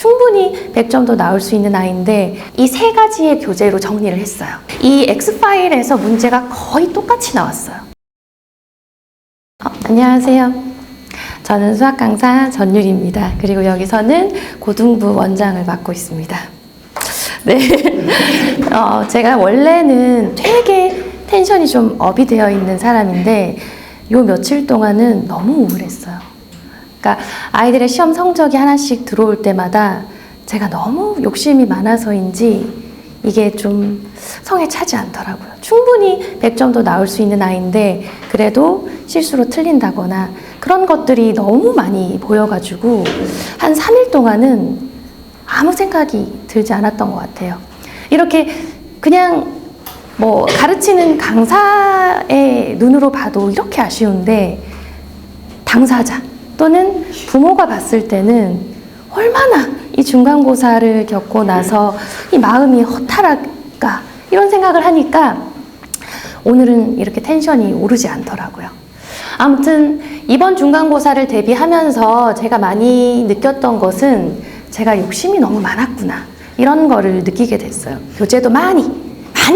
충분히 100점도 나올 수 있는 아이인데 이 세 가지의 교재로 정리를 했어요. 이 X파일에서 문제가 거의 똑같이 나왔어요. 안녕하세요. 저는 수학 강사 전율입니다. 그리고 여기서는 고등부 원장을 맡고 있습니다. 네, 제가 원래는 되게 텐션이 좀 업이 되어 있는 사람인데 요 며칠 동안은 너무 우울했어요. 그러니까 아이들의 시험 성적이 하나씩 들어올 때마다 제가 너무 욕심이 많아서인지 이게 좀 성에 차지 않더라고요. 충분히 100점도 나올 수 있는 아이인데 그래도 실수로 틀린다거나 그런 것들이 너무 많이 보여가지고 한 3일 동안은 아무 생각이 들지 않았던 것 같아요. 이렇게 그냥 뭐 가르치는 강사의 눈으로 봐도 이렇게 아쉬운데 당사자 또는 부모가 봤을 때는 얼마나 이 중간고사를 겪고 나서 이 마음이 허탈할까 이런 생각을 하니까 오늘은 이렇게 텐션이 오르지 않더라고요. 아무튼 이번 중간고사를 대비하면서 제가 많이 느꼈던 것은 제가 욕심이 너무 많았구나 이런 거를 느끼게 됐어요. 교재도 많이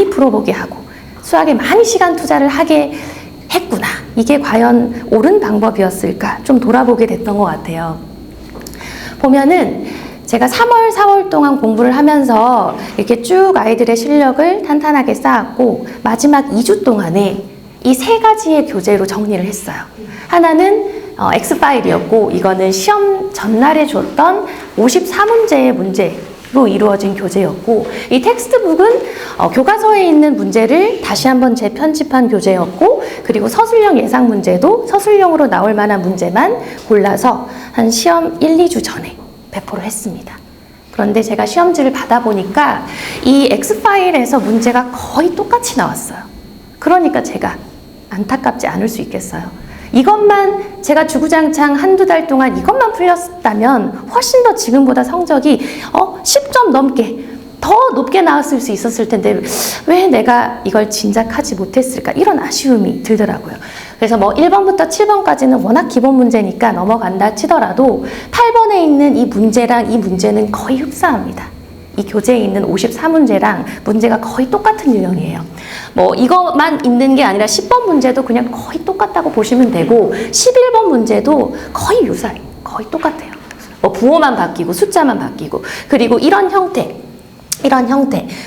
풀어보게 하고 수학에 많이 시간 투자를 하게 했구나. 이게 과연 옳은 방법이었을까 좀 돌아보게 됐던 것 같아요. 보면은 제가 3월, 4월 동안 공부를 하면서 이렇게 쭉 아이들의 실력을 탄탄하게 쌓았고 마지막 2주 동안에 이 세 가지의 교재로 정리를 했어요. 하나는 X파일이었고 이거는 시험 전날에 줬던 54문제의 문제로 이루어진 교재였고 이 텍스트북은 교과서에 있는 문제를 다시 한번 재편집한 교재였고 그리고 서술형 예상 문제도 서술형으로 나올 만한 문제만 골라서 한 시험 1, 2주 전에 배포를 했습니다. 그런데 제가 시험지를 받아보니까 이 X파일에서 문제가 거의 똑같이 나왔어요. 그러니까 제가 안타깝지 않을 수 있겠어요. 이것만 제가 주구장창 한두 달 동안 이것만 풀렸다면 훨씬 더 지금보다 성적이 10점 넘게 더 높게 나왔을 수 있었을 텐데 왜 내가 이걸 진작하지 못했을까 이런 아쉬움이 들더라고요. 그래서 뭐 1번부터 7번까지는 워낙 기본 문제니까 넘어간다 치더라도 8번에 있는 이 문제랑 이 문제는 거의 흡사합니다. 이 교재에 있는 54문제랑 문제가 거의 똑같은 유형이에요. 뭐 이것만 있는 게 아니라 10번 문제도 그냥 거의 똑같다고 보시면 되고 11번 문제도 거의 유사해요. 거의 똑같아요. 뭐 부호만 바뀌고 숫자만 바뀌고 그리고 이런 형태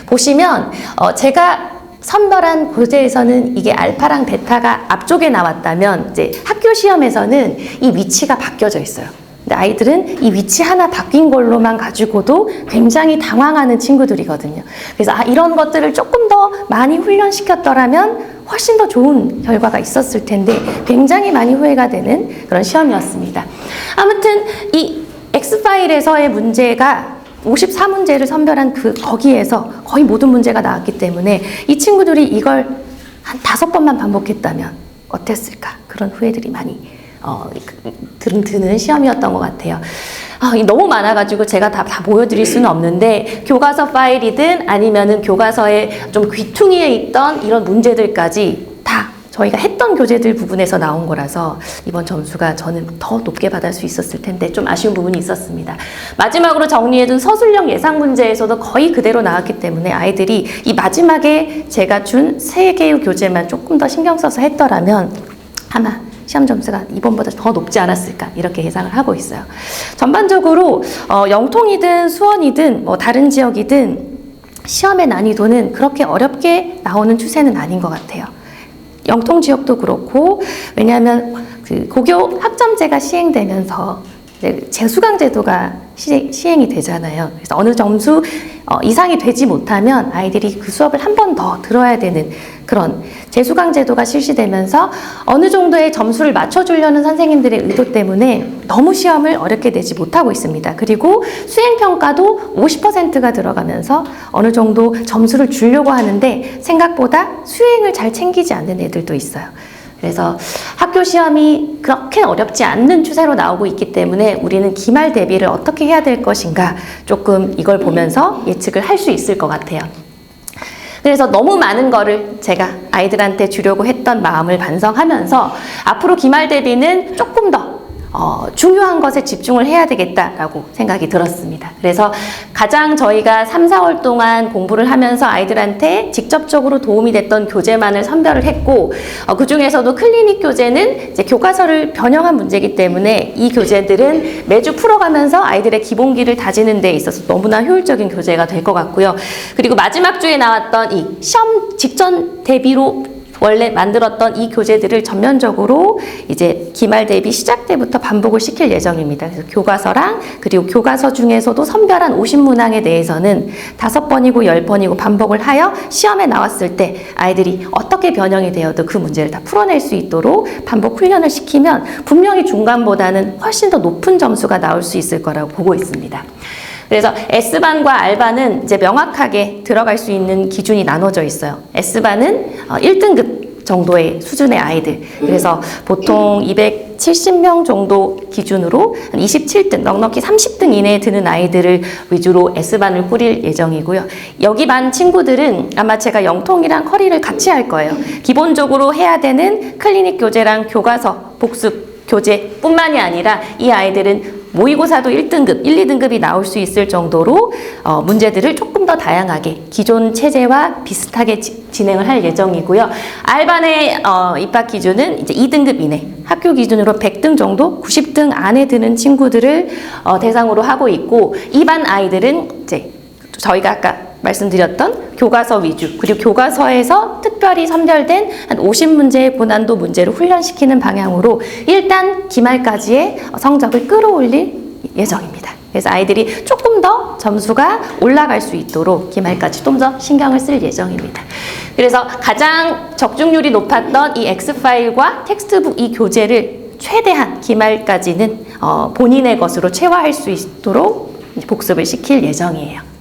보시면 제가 선별한 교재에서는 이게 알파랑 베타가 앞쪽에 나왔다면 이제 학교 시험에서는 이 위치가 바뀌어져 있어요. 근데 아이들은 이 위치 하나 바뀐 걸로만 가지고도 굉장히 당황하는 친구들이거든요. 그래서 이런 것들을 조금 더 많이 훈련시켰더라면 훨씬 더 좋은 결과가 있었을 텐데 굉장히 많이 후회가 되는 그런 시험이었습니다. 아무튼 이 X파일에서의 문제가 54문제를 선별한 거기에서 거의 모든 문제가 나왔기 때문에 이 친구들이 이걸 한 5번만 반복했다면 어땠을까? 그런 후회들이 많이 드는 시험이었던 것 같아요. 너무 많아가지고 제가 다 보여드릴 수는 없는데 교과서 파일이든 아니면은 교과서에 좀 귀퉁이에 있던 이런 문제들까지 다 저희가 했던 교재들 부분에서 나온 거라서 이번 점수가 저는 더 높게 받을 수 있었을 텐데 좀 아쉬운 부분이 있었습니다. 마지막으로 정리해둔 서술형 예상 문제에서도 거의 그대로 나왔기 때문에 아이들이 이 마지막에 제가 준 3개의 교재만 조금 더 신경 써서 했더라면 아마 시험 점수가 이번보다 더 높지 않았을까 이렇게 예상을 하고 있어요. 전반적으로 영통이든 수원이든 뭐 다른 지역이든 시험의 난이도는 그렇게 어렵게 나오는 추세는 아닌 것 같아요. 영통 지역도 그렇고 왜냐하면 그 고교 학점제가 시행되면서 재수강제도가 시행이 되잖아요. 그래서 어느 점수 이상이 되지 못하면 아이들이 그 수업을 한 번 더 들어야 되는 그런 재수강제도가 실시되면서 어느 정도의 점수를 맞춰주려는 선생님들의 의도 때문에 너무 시험을 어렵게 내지 못하고 있습니다. 그리고 수행평가도 50%가 들어가면서 어느 정도 점수를 주려고 하는데 생각보다 수행을 잘 챙기지 않는 애들도 있어요. 그래서 학교 시험이 그렇게 어렵지 않는 추세로 나오고 있기 때문에 우리는 기말 대비를 어떻게 해야 될 것인가 조금 이걸 보면서 예측을 할 수 있을 것 같아요. 그래서 너무 많은 거를 제가 아이들한테 주려고 했던 마음을 반성하면서 앞으로 기말 대비는 조금 더 중요한 것에 집중을 해야 되겠다라고 생각이 들었습니다. 그래서 가장 저희가 3, 4월 동안 공부를 하면서 아이들한테 직접적으로 도움이 됐던 교재만을 선별을 했고, 그 중에서도 클리닉 교재는 이제 교과서를 변형한 문제이기 때문에 이 교재들은 매주 풀어가면서 아이들의 기본기를 다지는 데 있어서 너무나 효율적인 교재가 될 것 같고요. 그리고 마지막 주에 나왔던 이 시험 직전 대비로 원래 만들었던 이 교재들을 전면적으로 이제 기말 대비 시작 때부터 반복을 시킬 예정입니다. 그래서 교과서랑 그리고 교과서 중에서도 선별한 50문항에 대해서는 5번이고 10번이고 반복을 하여 시험에 나왔을 때 아이들이 어떻게 변형이 되어도 그 문제를 다 풀어낼 수 있도록 반복 훈련을 시키면 분명히 중간보다는 훨씬 더 높은 점수가 나올 수 있을 거라고 보고 있습니다. 그래서 S반과 R반은 이제 명확하게 들어갈 수 있는 기준이 나눠져 있어요. S반은 1등급 정도의 수준의 아이들. 그래서 보통 270명 정도 기준으로 한 27등, 넉넉히 30등 이내에 드는 아이들을 위주로 S반을 꾸릴 예정이고요. 여기 반 친구들은 아마 제가 영통이랑 커리를 같이 할 거예요. 기본적으로 해야 되는 클리닉 교재랑 교과서, 복습 교재뿐만이 아니라 이 아이들은 모의고사도 1등급, 1, 2등급이 나올 수 있을 정도로 문제들을 조금 더 다양하게 기존 체제와 비슷하게 진행을 할 예정이고요. R반의 입학 기준은 이제 2등급 이내, 학교 기준으로 100등 정도, 90등 안에 드는 친구들을 대상으로 하고 있고, 이 반 아이들은 이제 저희가 아까 말씀드렸던 교과서 위주, 그리고 교과서에서 특별히 선별된 한 50문제의 고난도 문제를 훈련시키는 방향으로 일단 기말까지의 성적을 끌어올릴 예정입니다. 그래서 아이들이 조금 더 점수가 올라갈 수 있도록 기말까지 좀 더 신경을 쓸 예정입니다. 그래서 가장 적중률이 높았던 이 X파일과 텍스트북 이 교재를 최대한 기말까지는 본인의 것으로 체화할 수 있도록 복습을 시킬 예정이에요.